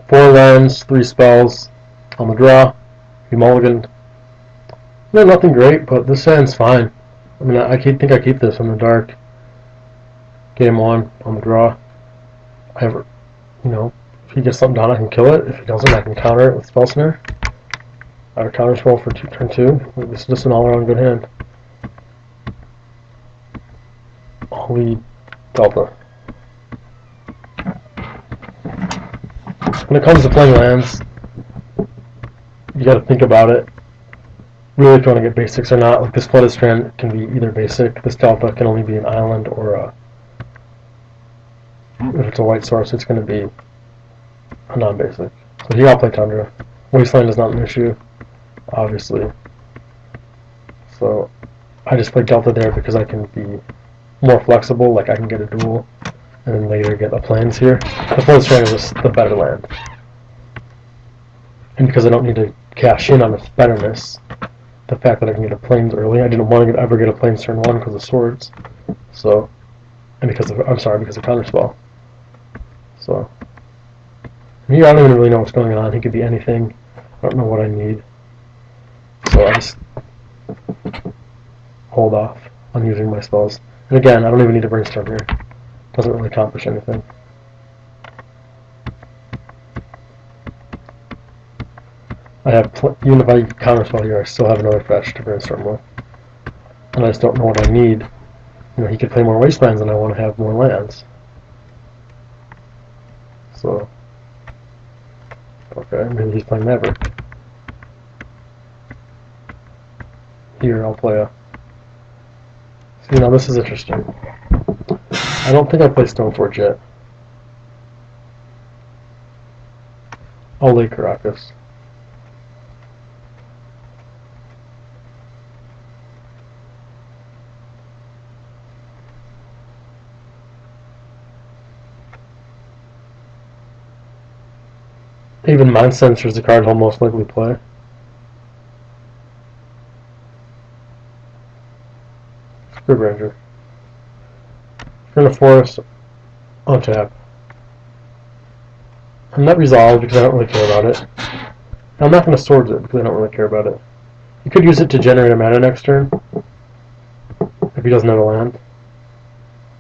4 lands, 3 spells on the draw. He mulliganed. No, nothing great, but this hand's fine. I mean, I think I keep this in the dark. Game 1 on the draw. If he gets something down, I can kill it. If he doesn't, I can counter it with Spell Snare. I have a counter spell for turn 2. This is just an all-around good hand. Holy Delta. When it comes to playing lands, you gotta think about it. Really, if you want to get basics or not. Like this Flooded Strand can be either basic. This Delta can only be an island, or if it's a white source, it's going to be a non-basic. So here I'll play Tundra. Wasteland is not an issue, obviously. So I just play Delta there because I can be more flexible. Like I can get a duel, and then later get a plains here. The Flooded Strand is just the better land. And because I don't need to cash in on its betterness, the fact that I can get a plains early, I didn't want to ever get a plains turn 1 because of swords. So, and because of counterspell. So, here I don't even really know what's going on. He could be anything. I don't know what I need. So I just hold off on using my spells. And again, I don't even need to brainstorm here. Doesn't really accomplish anything. I have, even if I counterspell here, I still have another fetch to brainstorm with. And I just don't know what I need. He could play more wastelands and I want to have more lands. So, okay, maybe he's playing Maverick. Here, I'll play a... See, now this is interesting. I don't think I played Stonforge yet. I'll lay Caracas. Even Mind Sensor is the card I'll most likely play. Scrib Ranger. Turn a Forest, untap. I'm not resolved because I don't really care about it. I'm not going to Swords it because I don't really care about it. You could use it to generate a mana next turn if he doesn't have a land.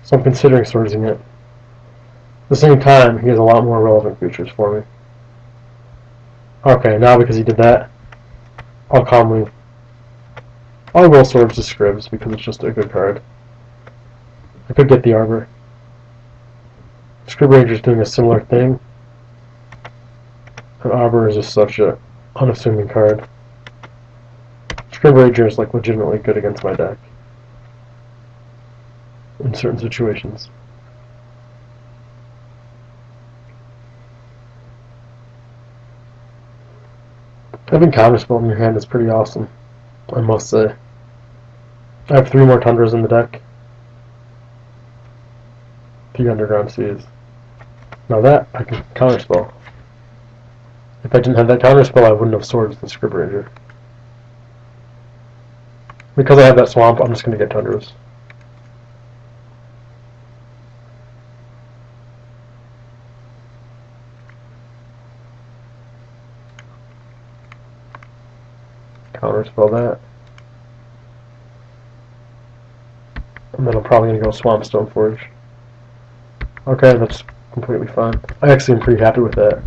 So I'm considering Swordsing it. At the same time, he has a lot more relevant features for me. Okay, now because he did that, I'll roll Swords to Scribs because it's just a good card. I could get the Arbor. Scrib Ranger is doing a similar thing. And Arbor is just such a unassuming card. Scrib Ranger is like legitimately good against my deck in certain situations. Having counterspell in your hand is pretty awesome, I must say. I have 3 more Tundras in the deck. 3 Underground Seas. Now that I can counterspell. If I didn't have that counterspell, I wouldn't have Swords the Scrib Ranger. Because I have that swamp, I'm just going to get Tundras. Counterspell that. And then I'm probably going to go Swamp Stoneforge. Okay, that's completely fine. I actually am pretty happy with that.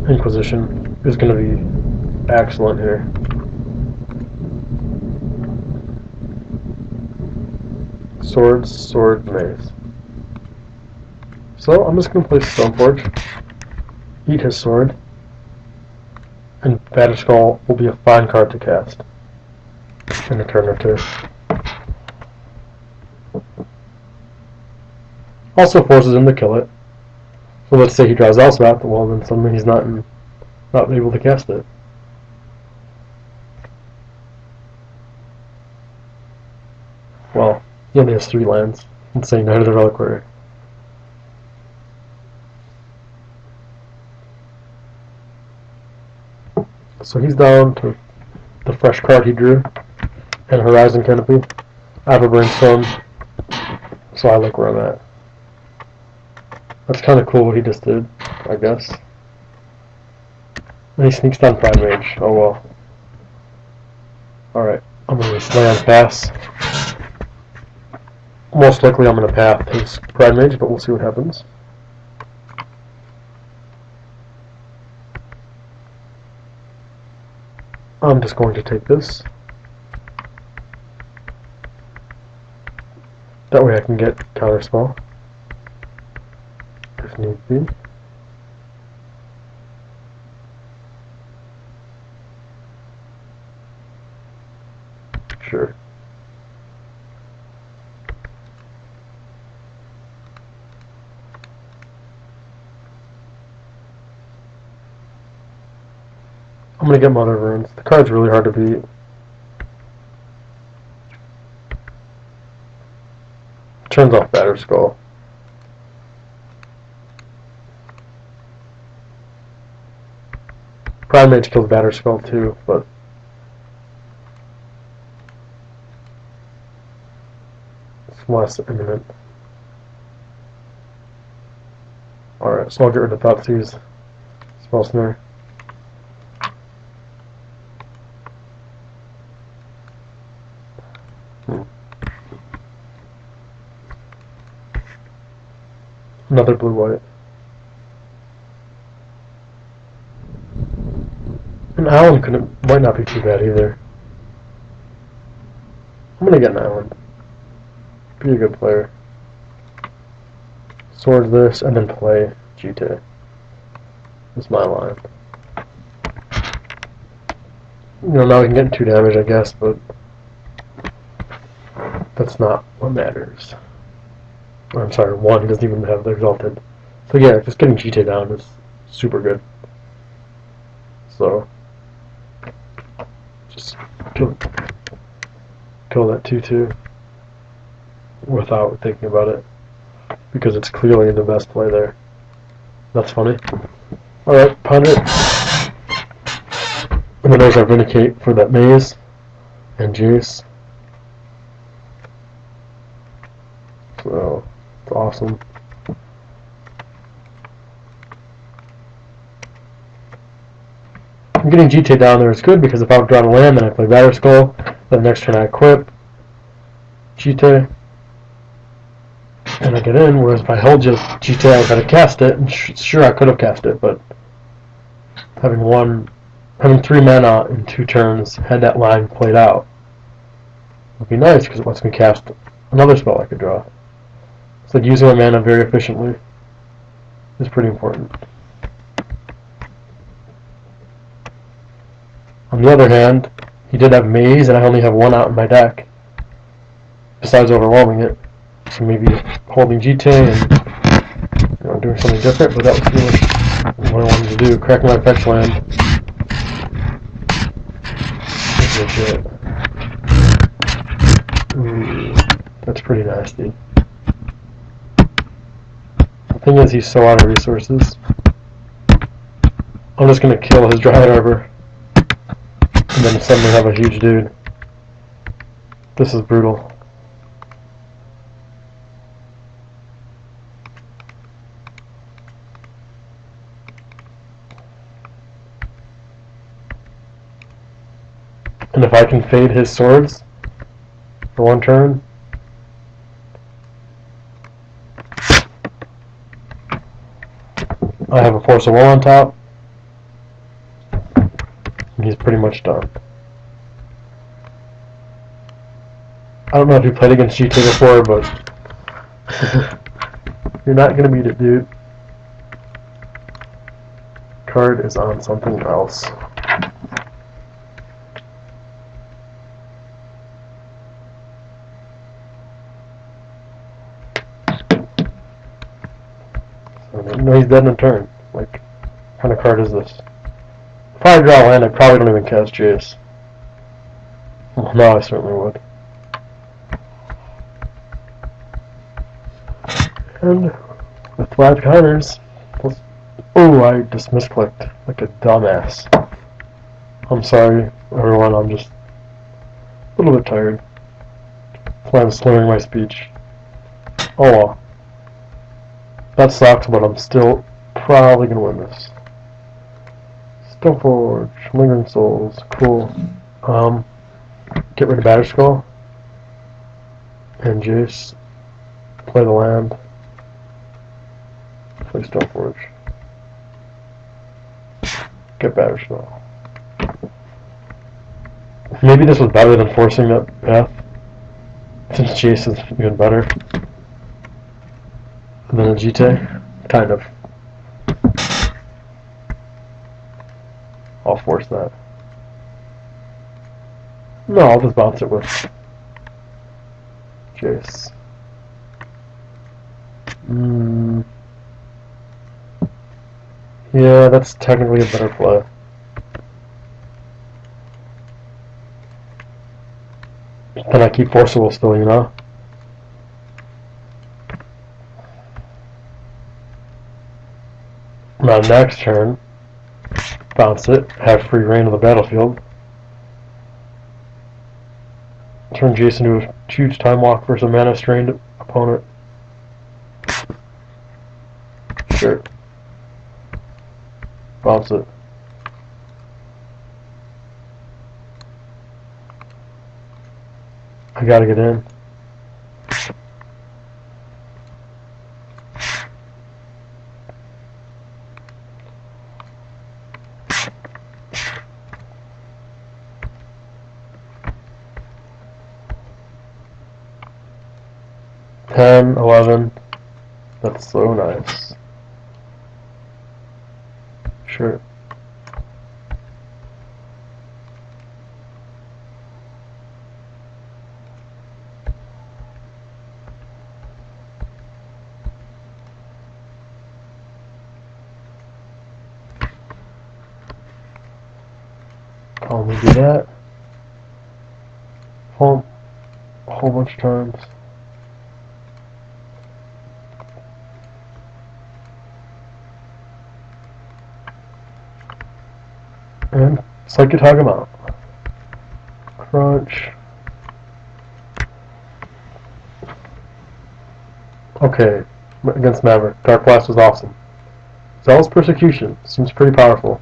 Inquisition is going to be excellent here. Swords, Sword, Maze. So I'm just going to play Stoneforge, eat his sword, and Battered Skull will be a fine card to cast in a turn or 2. Also forces him to kill it. So let's say he draws Elspeth, well then suddenly he's not able to cast it. Well, he only has 3 lands. Let's say Knight of the Reliquary. So he's down to the fresh card he drew, and Horizon Canopy. I have a Brainstorm, so I like where I'm at. That's kind of cool what he just did, I guess. And he sneaks down Pride Mage. Oh well. Alright, I'm going to slam pass. Most likely I'm going to path his Pride Mage, but we'll see what happens. I'm just going to take this. That way I can get counterspell if need be. Sure. I'm gonna get Mother of Runes. The card's really hard to beat. Turns off Batter Skull. Prime Mage kills Batter Skull too, but it's less imminent. Alright, so I'll get rid of Thoughtseize. Spell Snare. Another blue-white. An island might not be too bad either. I'm gonna get an island. Be a good player. Sword this and then play GT. That's my line. You know, now we can get 2 damage, I guess, but that's not what matters. Or, I'm sorry, 1. He doesn't even have the Exalted. So yeah, just getting GT down is super good. So just kill that 2/2 without thinking about it, because it's clearly the best play there. That's funny. Alright, pound it. And then there's our Vindicate for that maze and Jace. So it's awesome. I'm getting GT down there is good, because if I've drawn a land, then I play Batter Skull. Then next turn I equip GT, and I get in. Whereas if I held just GT, I would have to cast it. And sure, I could have cast it, but having 3 mana in 2 turns, had that line played out, would be nice, because it lets me cast another spell I could draw. So using my mana very efficiently is pretty important. On the other hand, he did have Maze, and I only have 1 out in my deck, besides overwhelming it. So maybe holding GT and doing something different, but that was really what I wanted to do. Crack my fetch land. That's legit. Ooh, that's pretty nasty. The thing is, he's so out of resources. I'm just gonna kill his Dryad Arbor, and then suddenly have a huge dude. This is brutal. And if I can fade his swords for 1 turn, I have a Force of Will on top, and he's pretty much done. I don't know if you played against GT before, but you're not going to beat it, dude. Card is on something else. No, he's dead in a turn. Like, what kind of card is this? If I draw a land, I probably don't even cast Jace. Well, no, I certainly would. And with 5 counters, oh, I just misclicked like a dumbass. I'm sorry, everyone. I'm just a little bit tired. That's why I'm slurring my speech. Oh well. That sucks, but I'm still probably gonna win this. Stonforge, Lingering Souls, cool. Get rid of Battered Skull and Jace. Play the land. Play Stonforge. Get Battered Skull. Maybe this was better than forcing that path, since Jace is even better than a GT. Kind of. I'll force that. No, I'll just bounce it with Jace. Yeah, that's technically a better play. Then I keep Forcible still, you know? Now next turn, bounce it, have free reign of the battlefield. Turn Jason into a huge time walk versus a mana strained opponent. Sure. Bounce it. I gotta get in. Ten, 11. That's so nice. Sure. I'll do that. A whole bunch of times. And Psychic Hug him out. Crunch. Okay, against Maverick. Dark Blast was awesome. Zealous Persecution seems pretty powerful.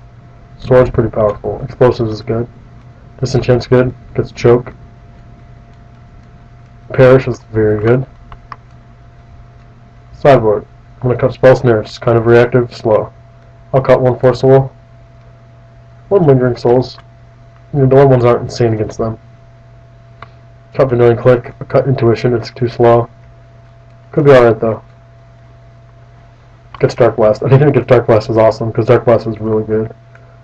Sword's pretty powerful. Explosives is good. Disenchant's good. Gets choke. Perish is very good. Sideboard. I'm gonna cut Spell Snares. Kind of reactive, slow. I'll cut one Forcible. One Lingering Souls. The other ones aren't insane against them. Cut Vanillion Click. Cut Intuition. It's too slow. Could be alright though. Gets Dark Blast. I think it gets Dark Blast is awesome because Dark Blast is really good.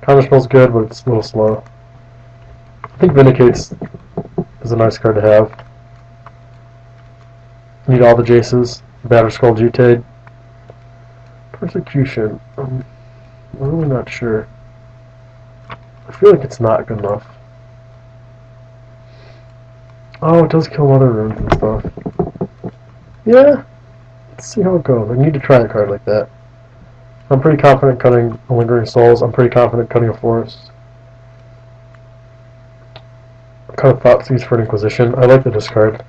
Counterspell's good, but it's a little slow. I think Vindicates is a nice card to have. Need all the Jaces. Battered Skull Jutade. Persecution. I'm really not sure. I feel like it's not good enough. Oh, it does kill other runes and stuff. Yeah. Let's see how it goes. I need to try a card like that. I'm pretty confident cutting a Lingering Souls. I'm pretty confident cutting a Forest. Cut a Thoughtseize for an Inquisition. I like the discard.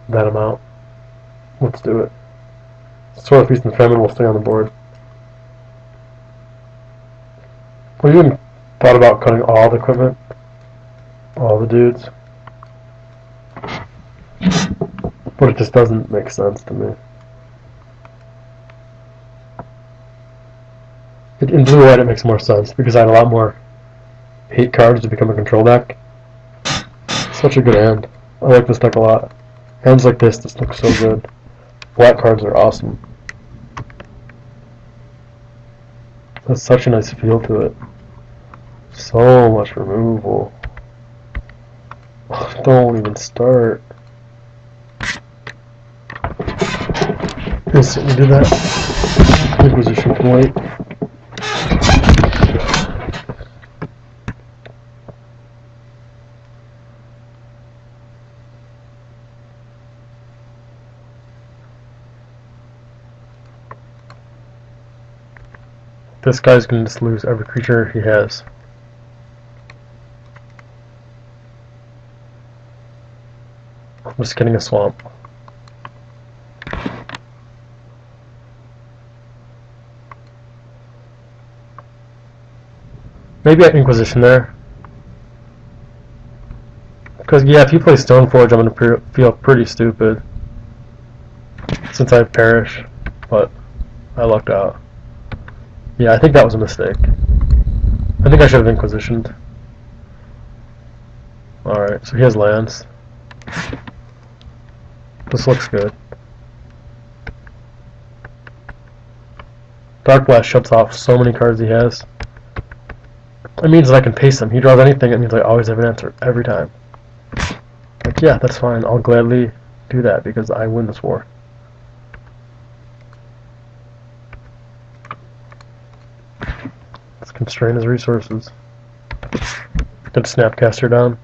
That amount. Let's do it. Sword of Feast and Famine will stay on the board. We even thought about cutting all the equipment. All the dudes. But it just doesn't make sense to me. In blue white it makes more sense because I had a lot more hate cards to become a control deck. Such a good hand. I like this deck a lot. Hands like this just look so good. Black cards are awesome. Has such a nice feel to it. So much removal. Don't even start. Instantly do that. Inquisition can wait. This guy's going to just lose every creature he has. I'm just getting a swamp. Maybe at Inquisition there. Because, yeah, if you play Stonforge, I'm going to feel pretty stupid. Since I perish. But I lucked out. Yeah, I think that was a mistake. I think I should have Inquisitioned. Alright, so he has lands. This looks good. Dark Blast shuts off so many cards he has. It means that I can pace him. He draws anything, it means I always have an answer, every time. Like, yeah, that's fine. I'll gladly do that because I win this war. Let's constrain his resources. Get Snapcaster down.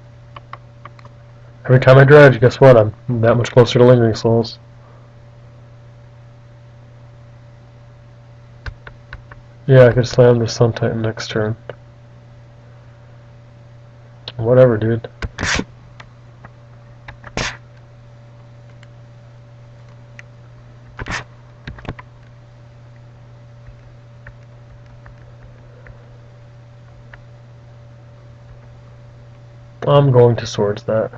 Every time I dredge, guess what? I'm that much closer to Lingering Souls. Yeah, I could slam the Sun Titan next turn. Whatever, dude. I'm going to Swords that.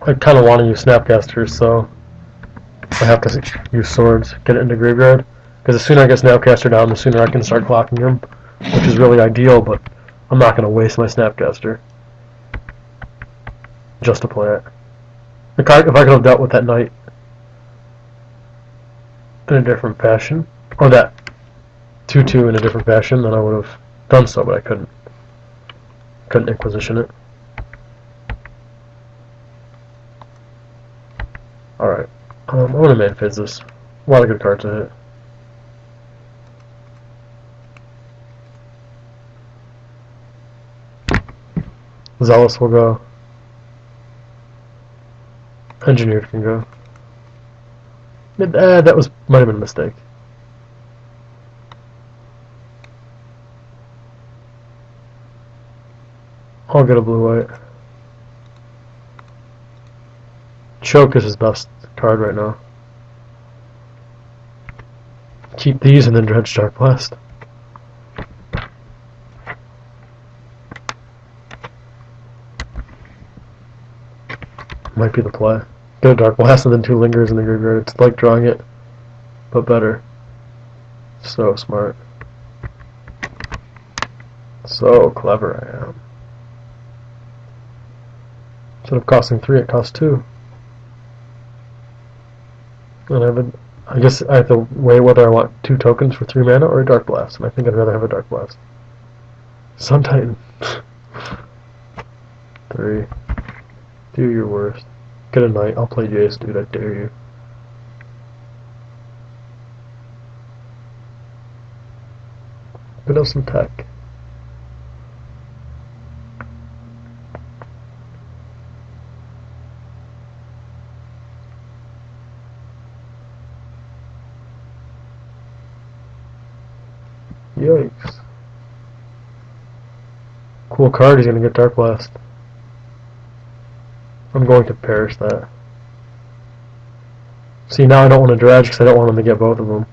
I kind of want to use Snapcasters, so I have to use Swords, get it into Graveyard. Because the sooner I get Snapcaster down, the sooner I can start clocking him, which is really ideal, but I'm not going to waste my Snapcaster just to play it. If I could have dealt with that Knight in a different fashion, or that 2/2 in a different fashion, then I would have done so, but I couldn't. Couldn't Inquisition it. Alright, I'm going to main phase this. A lot of good cards to hit. Zealous will go. Engineered can go. That might have been a mistake. I'll get a blue-white. Choke is his best card right now. Keep these and then dredge Dark Blast. Might be the play. Get a Dark Blast and then 2 Lingers in the graveyard. It's like drawing it, but better. So smart. So clever I am. Instead of costing 3, it costs 2. And I guess I have to weigh whether I want 2 tokens for 3 mana or a Dark Blast, and I think I'd rather have a Dark Blast. Sun Titan. 3. Do your worst. Get a Knight. I'll play Jace, dude. I dare you. Could have some tech. Yikes. Cool card, he's gonna get Dark Blast. I'm going to perish that. See, now I don't want to dredge because I don't want him to get both of them.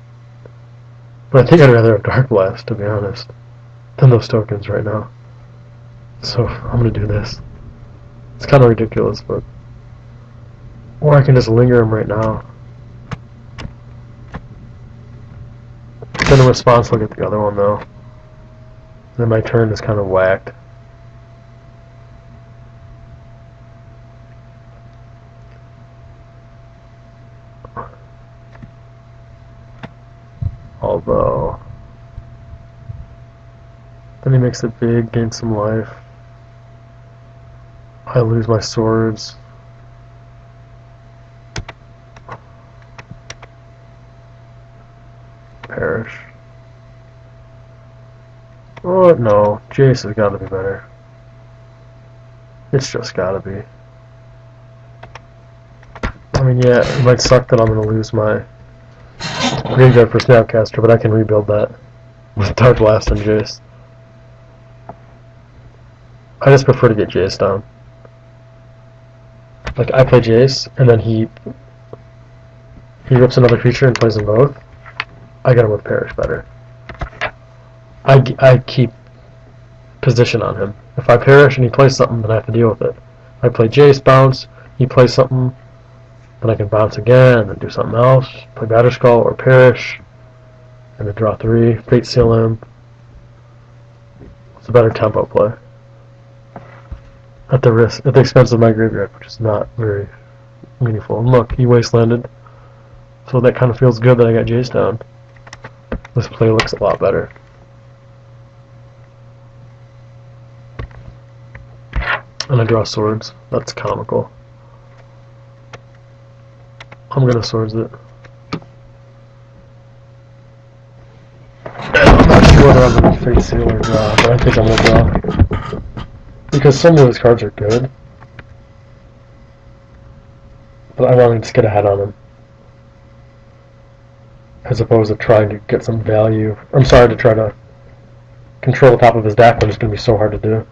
But I think I'd rather have Dark Blast, to be honest, than those tokens right now. So, I'm gonna do this. It's kind of ridiculous, but... Or I can just linger him right now. Then in response, I'll get the other one, though. Then my turn is kind of whacked. Although... Then he makes it big, gains some life. I lose my swords. Perish. Oh no, Jace has got to be better. It's just got to be. I mean, yeah, it might suck that I'm going to lose my graveyard for Snapcaster, but I can rebuild that with Dark Blast and Jace. I just prefer to get Jace down. like I play Jace, and then he rips another creature and plays them both, I get him with Perish better. I keep position on him. If I Perish and he plays something, then I have to deal with it. If I play Jace, bounce, he plays something, then I can bounce again and then do something else. Play Batterskull or Perish, and then draw 3, Fate Seal him. It's a better tempo play. At the expense of my graveyard, which is not very meaningful. And look, he wastelanded. So that kind of feels good that I got Jace down. This play looks a lot better. And I draw swords. That's comical. I'm gonna swords it. I'm not sure whether I'm gonna Fate Seal or draw, but I think I'm gonna draw. Because some of his cards are good. But I want to just get ahead on him. As opposed to trying to get some value. I'm sorry, to try to control the top of his deck when it's going to be so hard to do.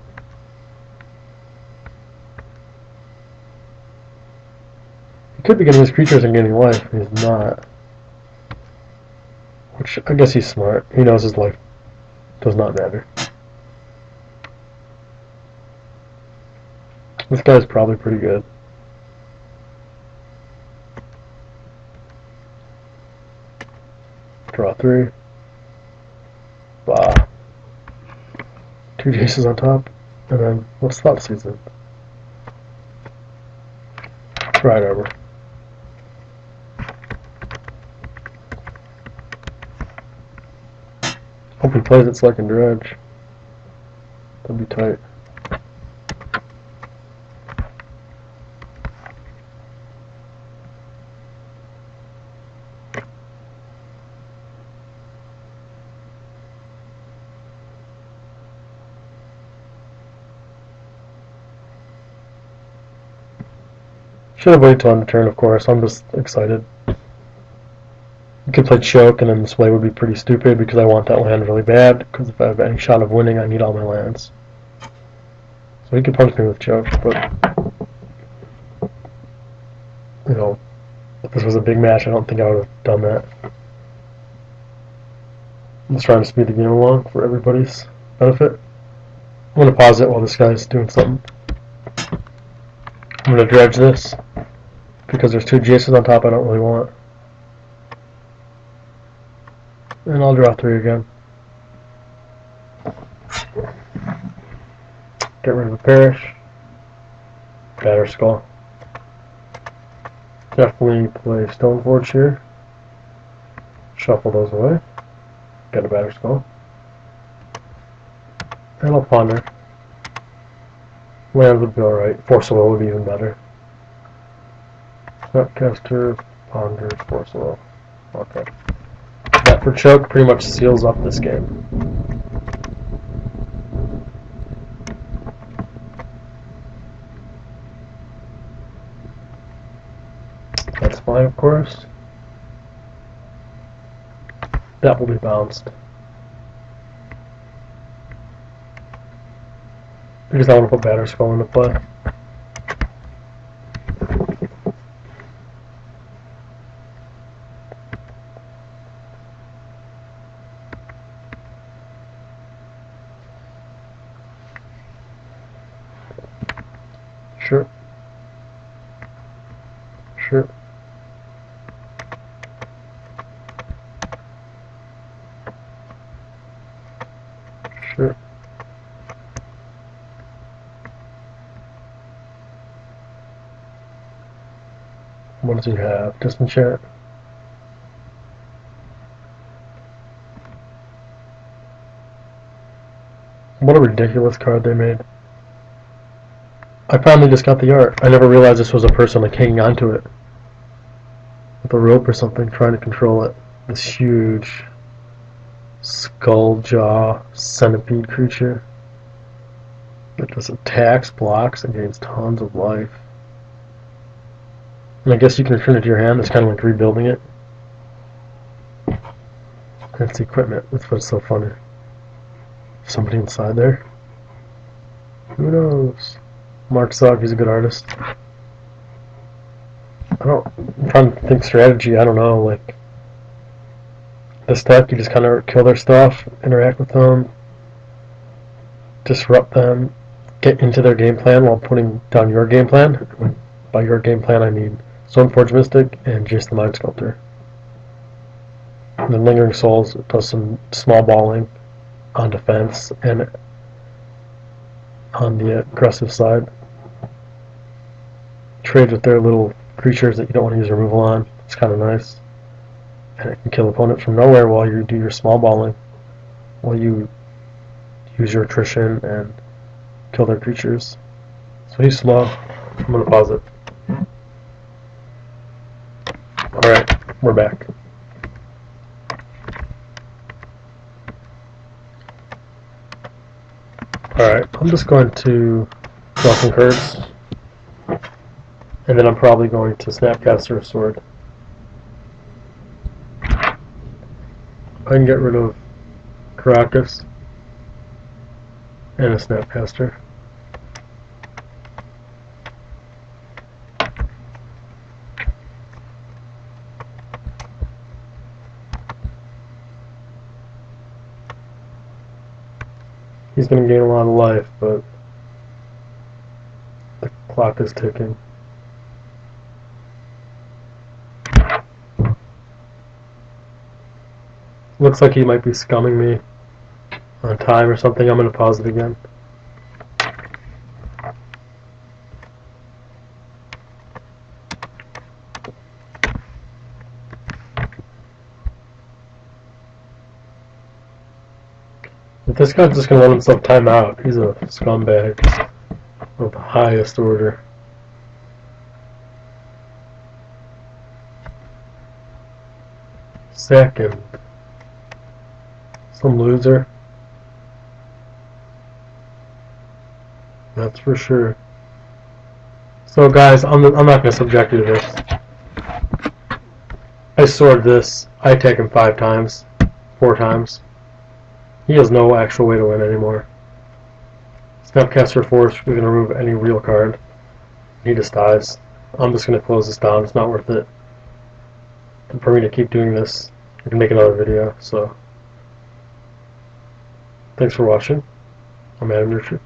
He could be getting his creatures and gaining life, and he's not. Which, I guess he's smart. He knows his life does not matter. This guy's probably pretty good. Draw 3. Bah. 2 Jaces on top. And then, what's Thought Season? Right over. Hope he plays it so I can dredge. That'd be tight. Should have waited till end of turn, of course. I'm just excited. You could play Choke, and then this way would be pretty stupid because I want that land really bad. Because if I have any shot of winning, I need all my lands. So he could punch me with Choke, but you know, if this was a big match, I don't think I would have done that. I'm just trying to speed the game along for everybody's benefit. I'm going to pause it while this guy's doing something. I'm going to dredge this because there's 2 Jaces on top I don't really want. And I'll draw 3 again. Get rid of the Perish. Batterskull. Definitely play Stonforge here. Shuffle those away. Get a Batterskull. And I'll ponder. Land would be alright. Force of Will would be even better. Snapcaster, Ponder, Force of Will. Okay. That for Choke pretty much seals up this game. That's fine, of course. That will be bounced. Because I want to put Batterskull into play. Sure. Sure. Sure. What does he have? Disenchant. What a ridiculous card they made. I finally just got the art. I never realized this was a person like hanging onto it with a rope or something, trying to control it. This huge skull jaw centipede creature that just attacks, blocks, and gains tons of life. And I guess you can return it to your hand. It's kind of like rebuilding it. That's the equipment. That's what's so funny. Somebody inside there? Who knows? Mark Zog, he's a good artist. I'm trying to think strategy. I don't know. Like this deck, you just kind of kill their stuff, interact with them, disrupt them, get into their game plan while putting down your game plan. By your game plan, I mean Stonforge Mystic and Jace the Mind Sculptor. And then Lingering Souls does some small balling on defense and on the aggressive side. Trade with their little creatures that you don't want to use removal on. It's kind of nice. And it can kill opponent from nowhere while you do your small balling. While you use your attrition and kill their creatures. So he's slow. I'm going to pause it. Alright, we're back. Alright, I'm just going to draw some cards. And then I'm probably going to Snapcaster a Sword. I can get rid of Caracas and a Snapcaster. He's going to gain a lot of life, but the clock is ticking. Looks like he might be scumming me on time or something. I'm going to pause it again. If this guy's just going to let himself time out, he's a scumbag of the highest order. Second. Some loser. That's for sure. So guys, I'm not going to subject you to this. I sword this. I attack him 5 times. 4 times. He has no actual way to win anymore. Snapcaster Force, we can remove any real card. He just dies. I'm just going to close this down. It's not worth it. And for me to keep doing this, I can make another video. So, thanks for watching. I'm Adam Nurture.